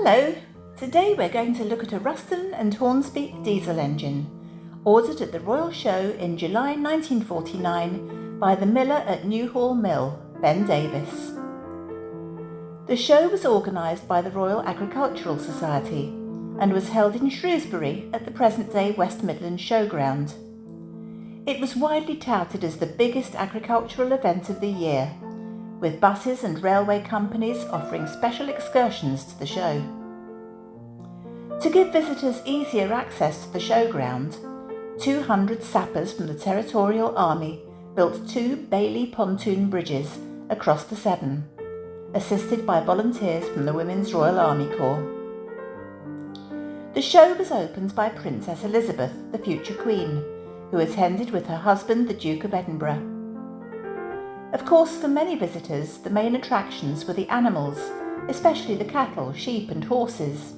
Hello, today we're going to look at a Ruston and Hornsby diesel engine, ordered at the Royal Show in July 1949 by the miller at Newhall Mill, Ben Davis. The show was organised by the Royal Agricultural Society and was held in Shrewsbury at the present-day West Midlands Showground. It was widely touted as the biggest agricultural event of the year, with buses and railway companies offering special excursions to the show. To give visitors easier access to the showground, 200 sappers from the Territorial Army built 2 Bailey pontoon bridges across the Severn, assisted by volunteers from the Women's Royal Army Corps. The show was opened by Princess Elizabeth, the future Queen, who attended with her husband, the Duke of Edinburgh. Of course, for many visitors, the main attractions were the animals, especially the cattle, sheep and horses.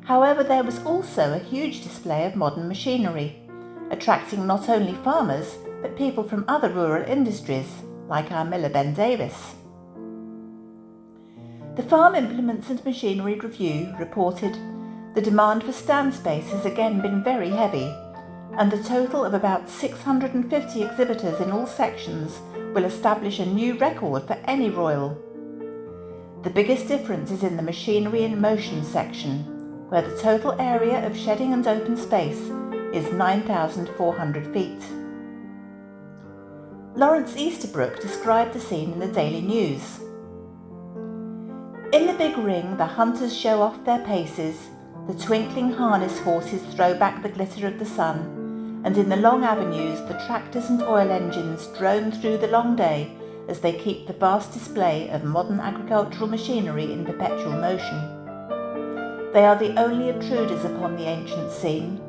However, there was also a huge display of modern machinery, attracting not only farmers, but people from other rural industries, like our miller Ben Davis. The Farm Implements and Machinery Review reported, "The demand for stand space has again been very heavy, and a total of about 650 exhibitors in all sections will establish a new record for any royal. The biggest difference is in the Machinery in Motion section, where the total area of shedding and open space is 9,400 feet. Lawrence Easterbrook described the scene in the Daily News. "In the big ring, the hunters show off their paces, the twinkling harness horses throw back the glitter of the sun, and in the long avenues the tractors and oil engines drone through the long day as they keep the vast display of modern agricultural machinery in perpetual motion. They are the only intruders upon the ancient scene.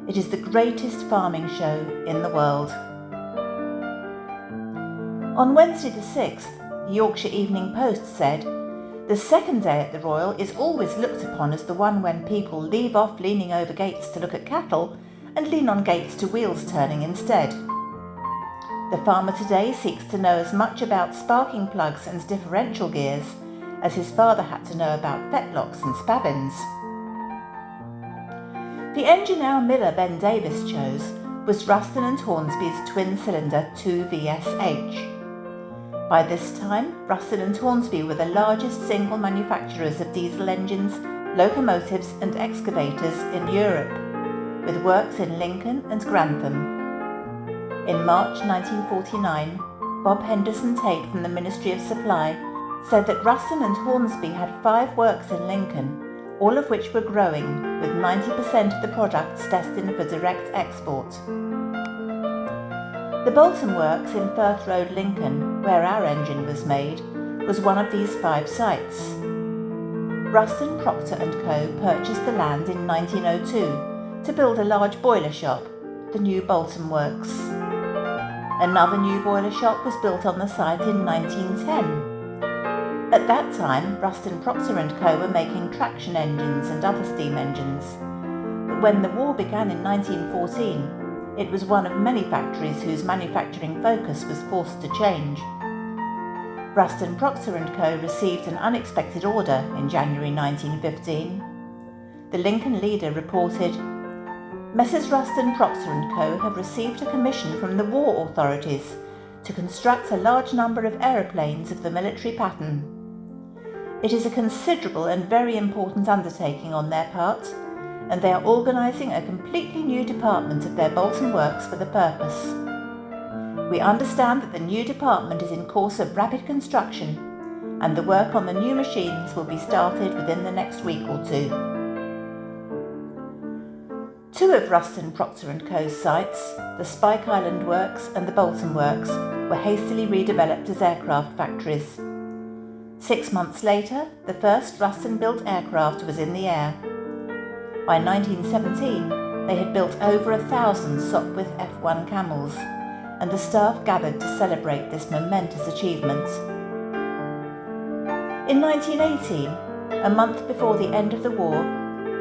It is the greatest farming show in the world." On Wednesday the 6th, the Yorkshire Evening Post said, "The second day at the Royal is always looked upon as the one when people leave off leaning over gates to look at cattle and lean on gates to wheels turning instead. The farmer today seeks to know as much about sparking plugs and differential gears as his father had to know about fetlocks and spavins." The engine our miller Ben Davis chose was Ruston and Hornsby's twin-cylinder 2VSH. By this time, Ruston and Hornsby were the largest single manufacturers of diesel engines, locomotives and excavators in Europe, with works in Lincoln and Grantham. In March 1949, Bob Henderson Tate from the Ministry of Supply said that Ruston and Hornsby had 5 works in Lincoln, all of which were growing, with 90% of the products destined for direct export. The Bolton Works in Firth Road, Lincoln, where our engine was made, was one of these 5 sites. Ruston, Proctor and Co. purchased the land in 1902 to build a large boiler shop, the new Bolton Works. Another new boiler shop was built on the site in 1910. At that time, Ruston, Proctor and Co. were making traction engines and other steam engines. But when the war began in 1914, it was one of many factories whose manufacturing focus was forced to change. Ruston, Proctor and Co. received an unexpected order in January 1915. The Lincoln Leader reported, "Messrs Ruston, Proctor and Co. have received a commission from the war authorities to construct a large number of aeroplanes of the military pattern. It is a considerable and very important undertaking on their part, and they are organising a completely new department of their Bolton Works for the purpose. We understand that the new department is in course of rapid construction, and the work on the new machines will be started within the next week or 2. Two of Ruston, Proctor and Co.'s sites, the Spike Island Works and the Bolton Works, were hastily redeveloped as aircraft factories. 6 months later, the first Ruston-built aircraft was in the air. By 1917, they had built over 1,000 Sopwith F1 Camels, and the staff gathered to celebrate this momentous achievement. In 1918, a month before the end of the war,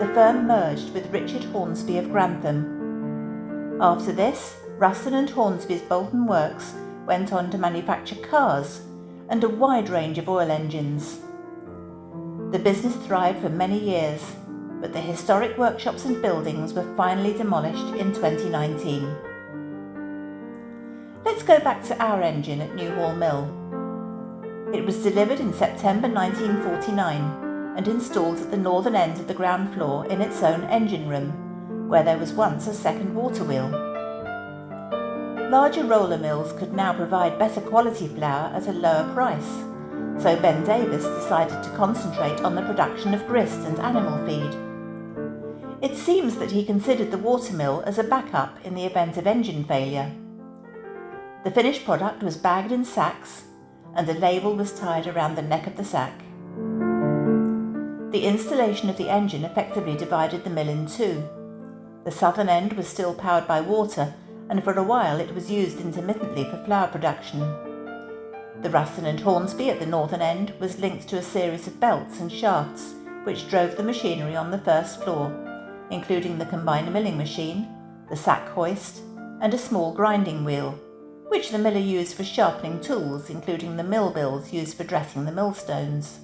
the firm merged with Richard Hornsby of Grantham. After this, Ruston and Hornsby's Bolton Works went on to manufacture cars and a wide range of oil engines. The business thrived for many years, but the historic workshops and buildings were finally demolished in 2019. Let's go back to our engine at Newhall Mill. It was delivered in September 1949 and installed at the northern end of the ground floor in its own engine room, where there was once a second water wheel. Larger roller mills could now provide better quality flour at a lower price, so Ben Davis decided to concentrate on the production of grist and animal feed. It seems that he considered the watermill as a backup in the event of engine failure. The finished product was bagged in sacks, and a label was tied around the neck of the sack. The installation of the engine effectively divided the mill in two. The southern end was still powered by water, and for a while it was used intermittently for flour production. The Ruston and Hornsby at the northern end was linked to a series of belts and shafts which drove the machinery on the first floor, including the combined milling machine, the sack hoist, and a small grinding wheel, which the miller used for sharpening tools, including the mill bills used for dressing the millstones.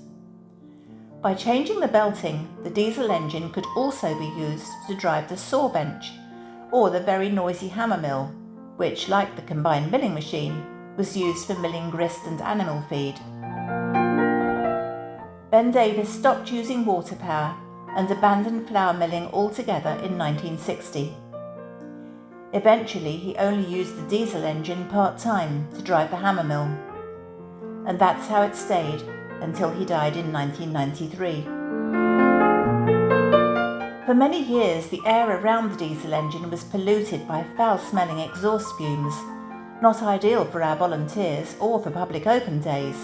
By changing the belting, the diesel engine could also be used to drive the saw bench, or the very noisy hammer mill, which, like the combined milling machine, was used for milling grist and animal feed. Ben Davis stopped using water power and abandoned flour milling altogether in 1960. Eventually, he only used the diesel engine part-time to drive the hammer mill, and that's how it stayed until he died in 1993. For many years, the air around the diesel engine was polluted by foul-smelling exhaust fumes, not ideal for our volunteers or for public open days.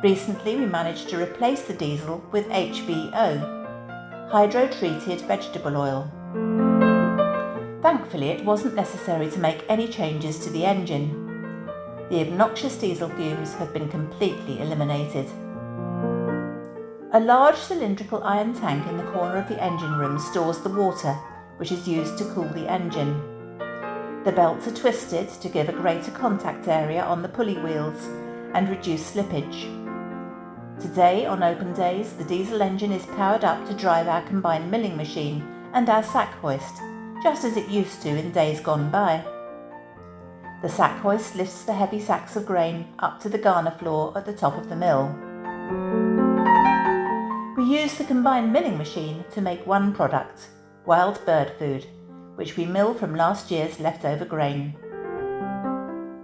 Recently, we managed to replace the diesel with HVO, hydro-treated vegetable oil. Thankfully, it wasn't necessary to make any changes to the engine. The obnoxious diesel fumes have been completely eliminated. A large cylindrical iron tank in the corner of the engine room stores the water, which is used to cool the engine. The belts are twisted to give a greater contact area on the pulley wheels and reduce slippage. Today, on open days, the diesel engine is powered up to drive our combined milling machine and our sack hoist, just as it used to in days gone by. The sack hoist lifts the heavy sacks of grain up to the garner floor at the top of the mill. We use the combined milling machine to make one product, wild bird food, which we mill from last year's leftover grain.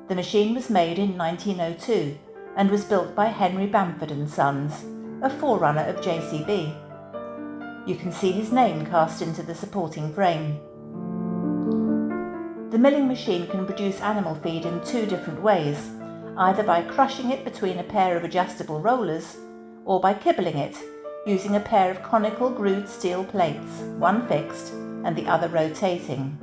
The machine was made in 1902 and was built by Henry Bamford and Sons, a forerunner of JCB. You can see his name cast into the supporting frame. The milling machine can produce animal feed in two different ways, either by crushing it between a pair of adjustable rollers or by kibbling it using a pair of conical grooved steel plates, one fixed and the other rotating.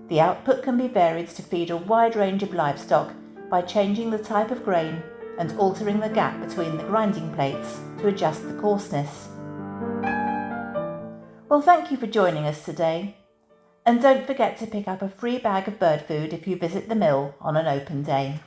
The output can be varied to feed a wide range of livestock by changing the type of grain and altering the gap between the grinding plates to adjust the coarseness. Well, thank you for joining us today. And don't forget to pick up a free bag of bird food if you visit the mill on an open day.